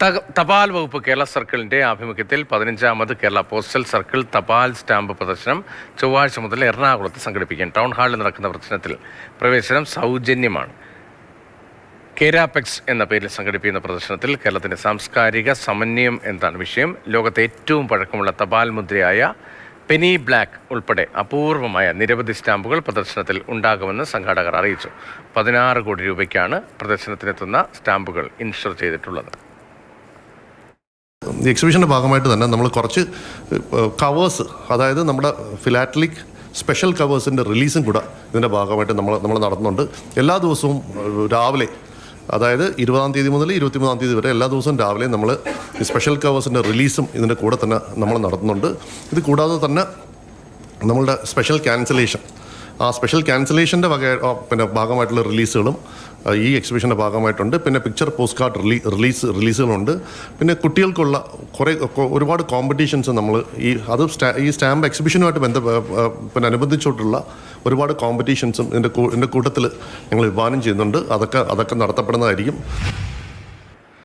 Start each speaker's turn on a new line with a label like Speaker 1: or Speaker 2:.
Speaker 1: തപാൽ വകുപ്പ് കേരള സർക്കിളിന്റെ ആഭിമുഖ്യത്തിൽ 15ാമത് കേരള പോസ്റ്റൽ സർക്കിൾ തപാൽ സ്റ്റാമ്പ് പ്രദർശനം ചൊവ്വാഴ്ച മുതൽ എറണാകുളത്ത് സംഘടിപ്പിക്കും. ടൗൺ ഹാളിൽ നടക്കുന്ന പ്രദർശനത്തിൽ പ്രവേശനം സൗജന്യമാണ്. കേരാപെക്സ് എന്ന പേരിൽ സംഘടിപ്പിക്കുന്ന പ്രദർശനത്തിൽ കേരളത്തിന്റെ സാംസ്കാരിക സമന്വയം എന്നാണ് വിഷയം. ലോകത്തെ ഏറ്റവും പഴക്കമുള്ള തപാൽ മുദ്രയായ പെനി ബ്ലാക്ക് ഉൾപ്പെടെ അപൂർവമായ നിരവധി സ്റ്റാമ്പുകൾ പ്രദർശനത്തിൽ ഉണ്ടാകുമെന്ന് സംഘാടകർ അറിയിച്ചു. 16 കോടി രൂപയ്ക്കാണ് പ്രദർശനത്തിനെത്തുന്ന സ്റ്റാമ്പുകൾ ഇൻഷുർ ചെയ്തിട്ടുള്ളത്.
Speaker 2: ഈ എക്സിബിഷൻ്റെ ഭാഗമായിട്ട് തന്നെ നമ്മൾ കുറച്ച് കവേഴ്സ്, അതായത് നമ്മുടെ ഫിലാറ്റലിക് സ്പെഷ്യൽ കവേഴ്സിൻ്റെ റിലീസും കൂടെ ഇതിൻ്റെ ഭാഗമായിട്ട് നമ്മൾ നടത്തുന്നുണ്ട്. എല്ലാ ദിവസവും രാവിലെ, അതായത് 20-ാം തീയതി മുതൽ 23-ാം തീയതി വരെ എല്ലാ ദിവസവും രാവിലെ നമ്മൾ ഈ സ്പെഷ്യൽ കവേഴ്സിൻ്റെ റിലീസും ഇതിൻ്റെ കൂടെ തന്നെ നമ്മൾ നടത്തുന്നുണ്ട്. ഇത് കൂടാതെ തന്നെ നമ്മളുടെ സ്പെഷ്യൽ ക്യാൻസലേഷൻ, ആ സ്പെഷ്യൽ ക്യാൻസലേഷൻ്റെ ഭാഗമായിട്ടുള്ള റിലീസുകളും ഈ എക്സിബിഷൻ്റെ ഭാഗമായിട്ടുണ്ട്. പിന്നെ പിക്ചർ പോസ്റ്റ് കാർഡ് റിലീസുകളുണ്ട്. പിന്നെ കുട്ടികൾക്കുള്ള ഒരുപാട് കോമ്പറ്റീഷൻസ് നമ്മൾ ഈ സ്റ്റാമ്പ് എക്സിബിഷനുമായിട്ട് അനുബന്ധിച്ചിട്ടുള്ള ഒരുപാട് കോമ്പറ്റീഷൻസും ഇതിൻ്റെ കൂട്ടത്തിൽ ഞങ്ങൾ വിഭാവനം ചെയ്യുന്നുണ്ട്. അതൊക്കെ നടത്തപ്പെടുന്നതായിരിക്കും.